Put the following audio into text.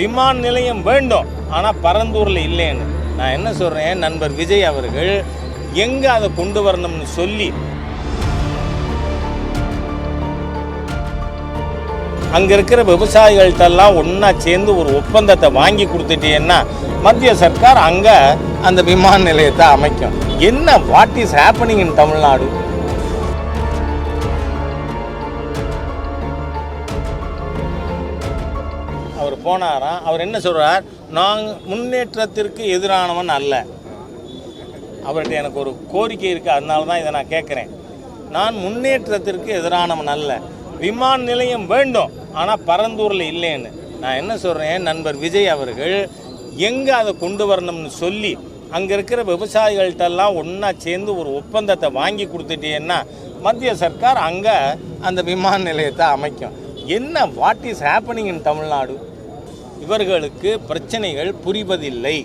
விமான நிலையம் வேண்டும், ஆனால் பரந்தூரில் இல்லைன்னு. நான் என்ன சொல்கிறேன், நண்பர் விஜய் அவர்கள் எங்கே அதை கொண்டு வரணும்னு சொல்லி அங்கே இருக்கிற விவசாயிகள்கிட்டெல்லாம் ஒன்றா சேர்ந்து ஒரு ஒப்பந்தத்தை வாங்கி கொடுத்துட்டீங்கன்னா மத்திய சர்க்கார் அங்கே அந்த விமான நிலையத்தை அமைக்கும். என்ன what is happening in Tamil Nadu? அவர் போனாராம், அவர் என்ன சொல்கிறார், நான் முன்னேற்றத்திற்கு எதிரானவன் அல்ல. அவர்கிட்ட எனக்கு ஒரு கோரிக்கை இருக்குது, அதனால தான் இதை நான் கேட்குறேன். நான் முன்னேற்றத்திற்கு எதிரானவன் அல்ல, விமான நிலையம் வேண்டும், ஆனால் பரந்தூரில் இல்லைன்னு. நான் என்ன சொல்கிறேன், நண்பர் விஜய் அவர்கள் எங்கே அதை கொண்டு வரணும்னு சொல்லி அங்கே இருக்கிற விவசாயிகள்கிட்டெல்லாம் ஒன்றா சேர்ந்து ஒரு ஒப்பந்தத்தை வாங்கி கொடுத்துட்டீங்கன்னா மத்திய சர்க்கார் அங்கே அந்த விமான நிலையத்தை அமைக்கும். என்ன what is happening in Tamil Nadu? இவர்களுக்கு பிரச்சனைகள் புரிவதில்லை.